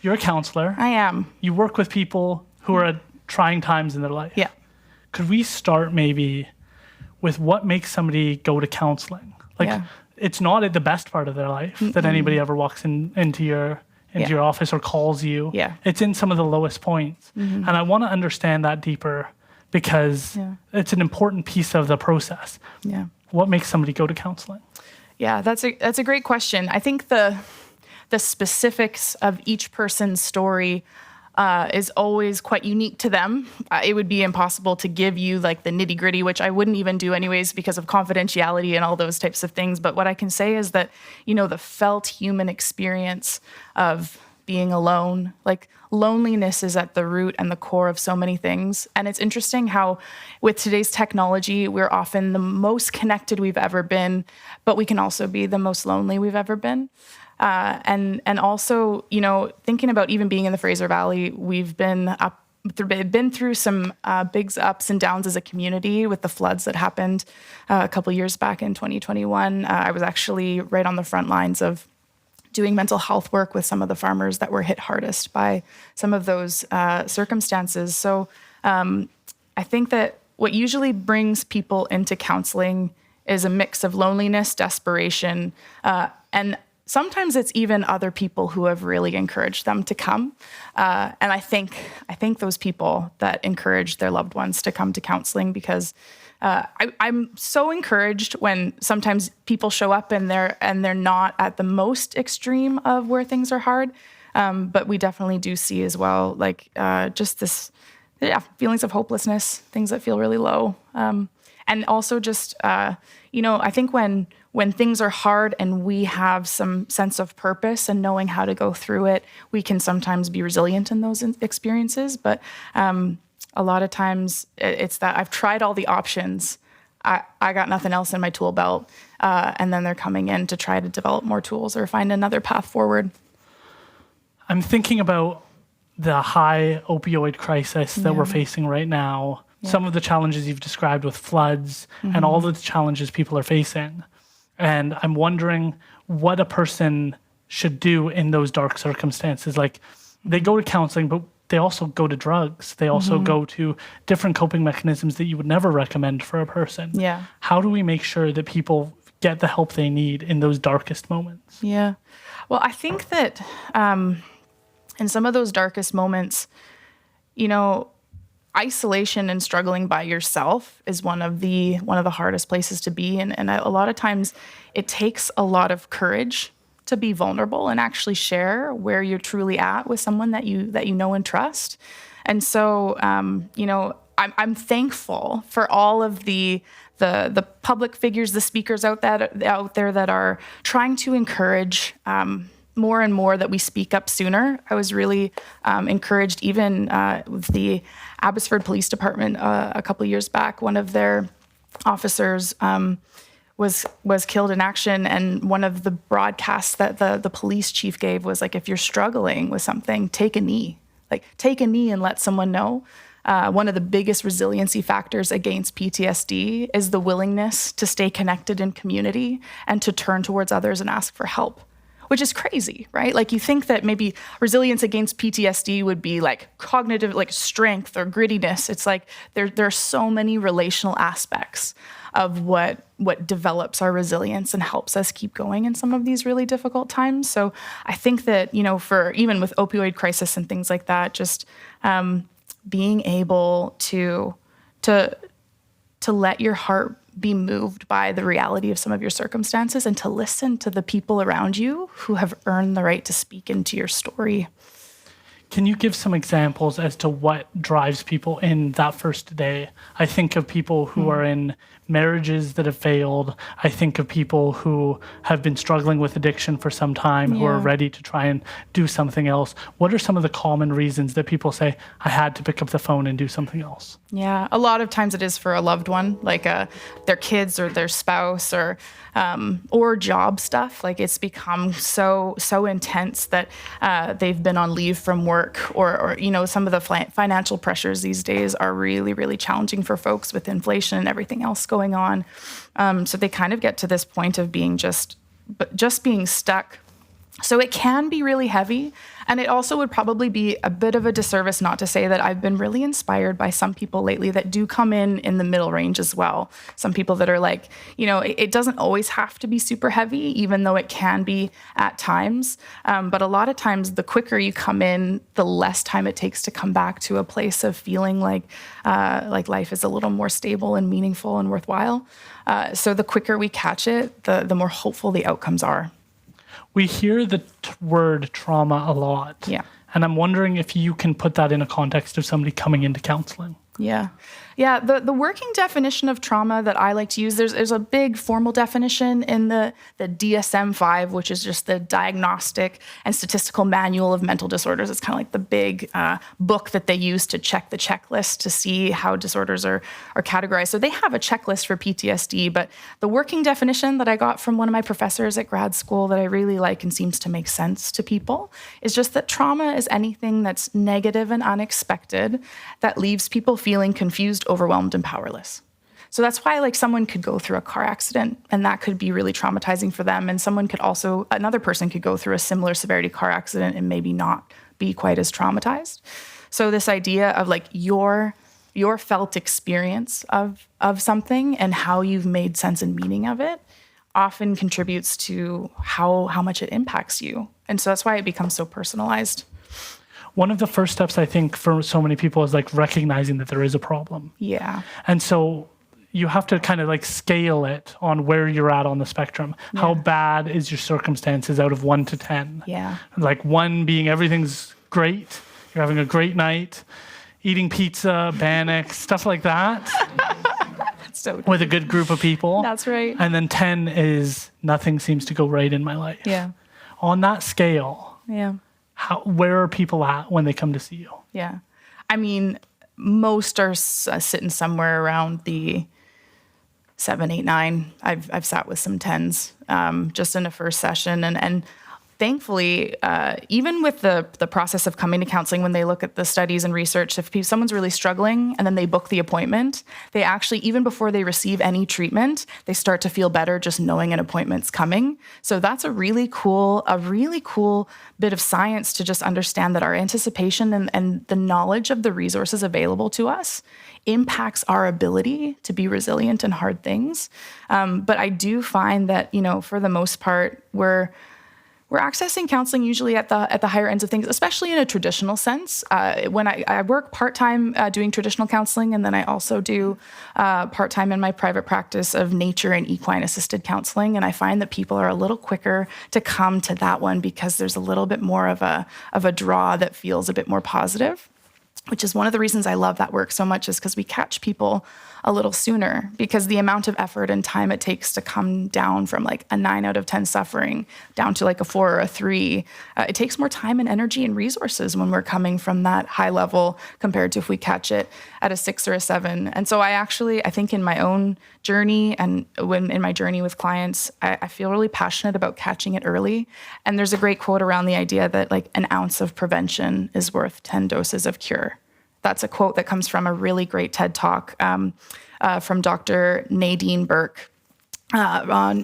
You're a counselor. I am. You work with people who are at trying times in their life. Yeah. Could we start maybe with what makes somebody go to counseling? Like, it's not at the best part of their life that anybody ever walks into your office or calls you. Yeah. It's in some of the lowest points. And I want to understand that deeper because it's an important piece of the process. Yeah. What makes somebody go to counseling? Yeah, that's a great question. I think the specifics of each person's story is always quite unique to them. It would be impossible to give you like the nitty gritty, which I wouldn't even do anyways because of confidentiality and all those types of things. But what I can say is that, the felt human experience of being alone, like loneliness is at the root and the core of so many things. And it's interesting how with today's technology, we're often the most connected we've ever been, but we can also be the most lonely we've ever been. And also, thinking about even being in the Fraser Valley, we've been through some big ups and downs as a community with the floods that happened a couple years back in 2021. I was actually right on the front lines of doing mental health work with some of the farmers that were hit hardest by some of those circumstances. So I think that what usually brings people into counseling is a mix of loneliness, desperation, and sometimes it's even other people who have really encouraged them to come. And I think those people that encourage their loved ones to come to counseling because I'm so encouraged when sometimes people show up and they're not at the most extreme of where things are hard. But we definitely do see as well, like just this, feelings of hopelessness, things that feel really low. And also just, I think when things are hard and we have some sense of purpose and knowing how to go through it, we can sometimes be resilient in those experiences. But a lot of times it's that I've tried all the options. I got nothing else in my tool belt. And then they're coming in to try to develop more tools or find another path forward. I'm thinking about the high opioid crisis that we're facing right now. Yeah. Some of the challenges you've described with floods and all the challenges people are facing. And I'm wondering what a person should do in those dark circumstances. Like they go to counseling, but they also go to drugs. They also go to different coping mechanisms that you would never recommend for a person. Yeah. How do we make sure that people get the help they need in those darkest moments? Yeah. Well, I think that in some of those darkest moments, isolation and struggling by yourself is one of the hardest places to be. And a lot of times it takes a lot of courage to be vulnerable and actually share where you're truly at with someone that you know and trust. And so, I'm thankful for all of the public figures, the speakers out there that are trying to encourage more and more that we speak up sooner. I was really encouraged even with the Abbotsford Police Department a couple of years back. One of their officers was killed in action, and one of the broadcasts that the police chief gave was like, if you're struggling with something, take a knee. Like, take a knee and let someone know. One of the biggest resiliency factors against PTSD is the willingness to stay connected in community and to turn towards others and ask for help, which is crazy, right? Like you think that maybe resilience against PTSD would be like cognitive, like strength or grittiness. It's like there are so many relational aspects of what develops our resilience and helps us keep going in some of these really difficult times. So I think that, for even with opioid crisis and things like that, just being able to let your heart be moved by the reality of some of your circumstances and to listen to the people around you who have earned the right to speak into your story. Can you give some examples as to what drives people in that first day? I think of people who are in marriages that have failed. I think of people who have been struggling with addiction for some time, who are ready to try and do something else. What are some of the common reasons that people say, I had to pick up the phone and do something else? Yeah, a lot of times it is for a loved one, like their kids or their spouse or job stuff. Like it's become so intense that they've been on leave from work or some of the financial pressures these days are really, really challenging for folks with inflation and everything else going on. So they kind of get to this point of being just being stuck So it can be really heavy. And it also would probably be a bit of a disservice not to say that I've been really inspired by some people lately that do come in the middle range as well. Some people that are like, it doesn't always have to be super heavy, even though it can be at times. But a lot of times, the quicker you come in, the less time it takes to come back to a place of feeling like life is a little more stable and meaningful and worthwhile. So the quicker we catch it, the more hopeful the outcomes are. We hear the word trauma a lot. Yeah. And I'm wondering if you can put that in a context of somebody coming into counseling. Yeah. Yeah. The working definition of trauma that I like to use, there's a big formal definition in the DSM-5, which is just the Diagnostic and Statistical Manual of Mental Disorders. It's kind of like the big book that they use to check the checklist to see how disorders are categorized. So they have a checklist for PTSD, but the working definition that I got from one of my professors at grad school that I really like and seems to make sense to people is just that trauma is anything that's negative and unexpected that leaves people feeling confused, overwhelmed, and powerless. So that's why someone could go through a car accident and that could be really traumatizing for them. And another person could go through a similar severity car accident and maybe not be quite as traumatized. So this idea of your felt experience of something and how you've made sense and meaning of it often contributes to how much it impacts you. And so that's why it becomes so personalized. One of the first steps, I think, for so many people is recognizing that there is a problem. Yeah. And so you have to kind of scale it on where you're at on the spectrum. Yeah. How bad is your circumstances out of 1 to 10? Yeah. 1 being everything's great, you're having a great night, eating pizza, Bannock, stuff like that. So with a good group of people. That's right. And then 10 is nothing seems to go right in my life. Yeah. On that scale. Yeah. Where are people at when they come to see you? Yeah. I mean, most are sitting somewhere around the 7, 8, 9. I've sat with some 10s just in a first session. And thankfully, even with the process of coming to counseling, when they look at the studies and research, if someone's really struggling and then they book the appointment, they actually, even before they receive any treatment, they start to feel better just knowing an appointment's coming. So that's a really cool bit of science to just understand that our anticipation and the knowledge of the resources available to us impacts our ability to be resilient in hard things. But I do find that, for the most part, we're accessing counseling usually at the higher ends of things, especially in a traditional sense. When I work part-time doing traditional counseling, and then I also do part-time in my private practice of nature and equine-assisted counseling. And I find that people are a little quicker to come to that one because there's a little bit more of a draw that feels a bit more positive, which is one of the reasons I love that work so much, is because we catch people a little sooner, because the amount of effort and time it takes to come down from a 9 out of 10 suffering down to a 4 or a 3, it takes more time and energy and resources when we're coming from that high level compared to if we catch it at a 6 or a 7. And so I think in my own journey and in my journey with clients, I feel really passionate about catching it early. And there's a great quote around the idea that an ounce of prevention is worth 10 doses of cure. That's a quote that comes from a really great TED Talk from Dr. Nadine Burke.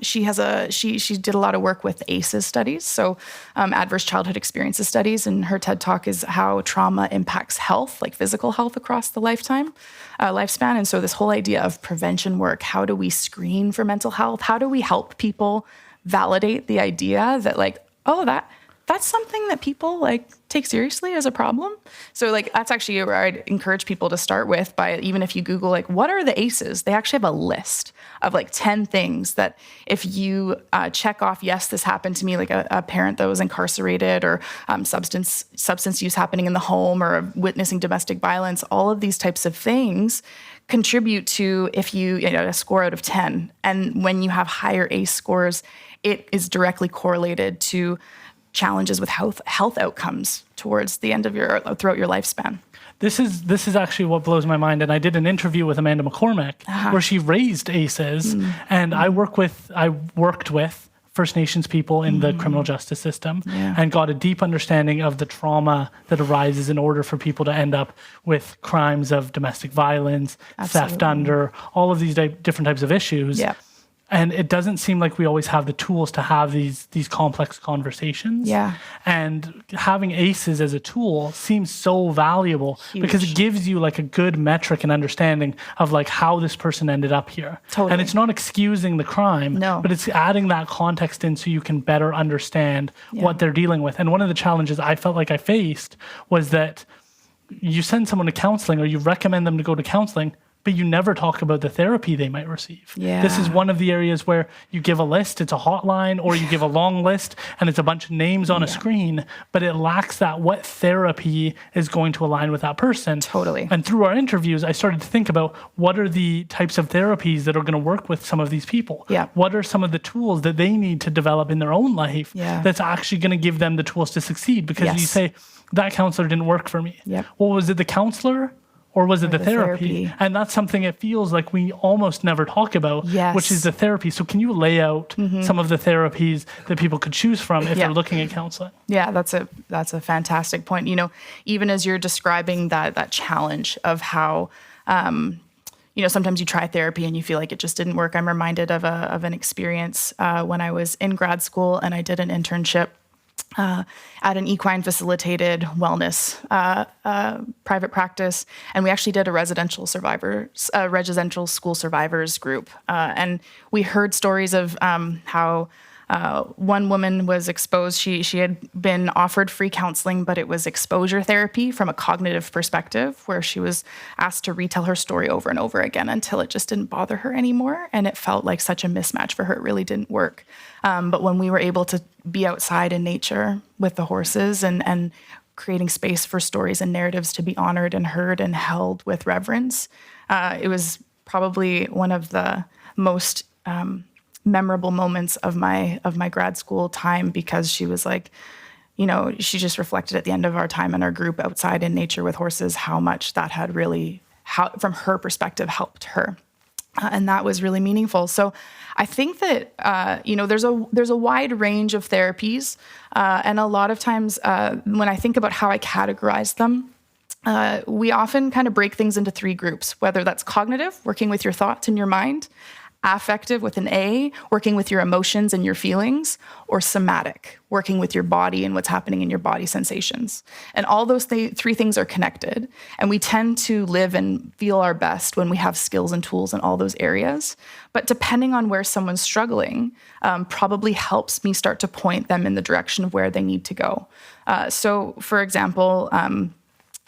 She did a lot of work with ACEs studies, so adverse childhood experiences studies, and her TED Talk is how trauma impacts health, physical health across the lifespan. And so this whole idea of prevention work, how do we screen for mental health? How do we help people validate the idea that that's something that people take seriously as a problem? So that's actually where I'd encourage people to start with, by even if you Google what are the ACEs, they actually have a list of 10 things that if you check off, yes, this happened to me, a parent that was incarcerated, or substance use happening in the home, or witnessing domestic violence, all of these types of things contribute to, if you a score out of 10. And when you have higher ACE scores, it is directly correlated to challenges with health outcomes towards the end of throughout your lifespan. This is actually what blows my mind. And I did an interview with Amanda McCormick where she raised ACEs, and I worked with First Nations people in the criminal justice system, and got a deep understanding of the trauma that arises in order for people to end up with crimes of domestic violence, theft under, all of these different types of issues. And it doesn't seem like we always have the tools to have these complex conversations. Yeah. And having ACEs as a tool seems so valuable because it gives you like a good metric and understanding of like how this person ended up here. Totally. And it's not excusing the crime, but it's adding that context in so you can better understand what they're dealing with. And one of the challenges I felt like I faced was that you send someone to counseling or you recommend them to go to counseling, but you never talk about the therapy they might receive. Yeah. This is one of the areas where you give a list, it's a hotline, or you give a long list and it's a bunch of names on a screen, but it lacks that what therapy is going to align with that person. Totally. And through our interviews, I started to think about what are the types of therapies that are going to work with some of these people? Yeah. What are some of the tools that they need to develop in their own life that's actually going to give them the tools to succeed? Because you say, that counselor didn't work for me. Yep. Well, was it the counselor? Or was it the therapy? And that's something it feels like we almost never talk about, which is the therapy. So can you lay out some of the therapies that people could choose from if they're looking at counseling? Yeah, that's a fantastic point. You know, even as you're describing that challenge of how, you know, sometimes you try therapy and you feel like it just didn't work. I'm reminded of an experience when I was in grad school and I did an internship at an equine facilitated wellness private practice, and we actually did a residential school survivors group, and we heard stories of how one woman was exposed. She had been offered free counseling, but it was exposure therapy from a cognitive perspective, where she was asked to retell her story over and over again until it just didn't bother her anymore, and it felt like such a mismatch for her. It really didn't work. But when we were able to be outside in nature with the horses and creating space for stories and narratives to be honored and heard and held with reverence, it was probably one of the most memorable moments of my grad school time, because she was like, you know, she just reflected at the end of our time in our group outside in nature with horses, how much that had really, from her perspective, helped her. And that was really meaningful. So I think that, you know, there's a wide range of therapies. And a lot of times when I think about how I categorize them, we often kind of break things into three groups, whether that's cognitive, working with your thoughts and your mind, affective with an A, working with your emotions and your feelings, or somatic, working with your body and what's happening in your body sensations. And all those three things are connected. And we tend to live and feel our best when we have skills and tools in all those areas. But depending on where someone's struggling, probably helps me start to point them in the direction of where they need to go. So for example,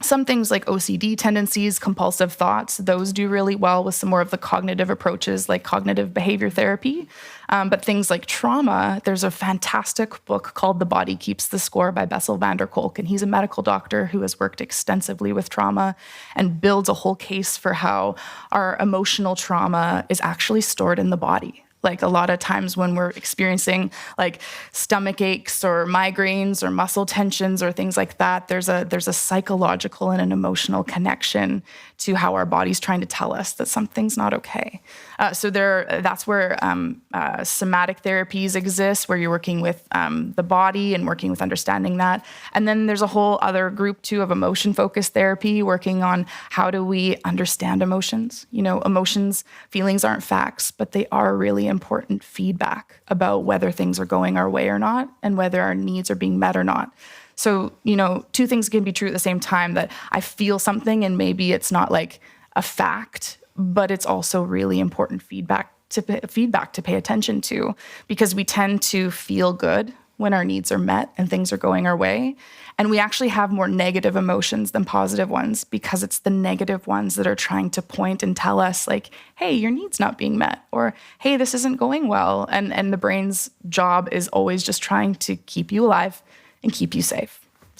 some things like OCD tendencies, compulsive thoughts, those do really well with some more of the cognitive approaches like cognitive behavior therapy. But things like trauma, there's a fantastic book called The Body Keeps the Score by Bessel van der Kolk. And he's a medical doctor who has worked extensively with trauma and builds a whole case for how our emotional trauma is actually stored in the body. Like a lot of times when we're experiencing like stomach aches or migraines or muscle tensions or things like that, there's a psychological and an emotional connection to how our body's trying to tell us that something's not okay. So that's where somatic therapies exist, where you're working with the body and working with understanding that. And then there's a whole other group too of emotion-focused therapy, working on how do we understand emotions. You know, emotions, feelings aren't facts, but they are really important feedback about whether things are going our way or not and whether our needs are being met or not. So, you know, two things can be true at the same time, that I feel something and maybe it's not like a fact, but it's also really important feedback to pay attention to, because we tend to feel good when our needs are met and things are going our way. And we actually have more negative emotions than positive ones, because it's the negative ones that are trying to point and tell us like, hey, your need's not being met, or hey, this isn't going well. And the brain's job is always just trying to keep you alive and keep you safe.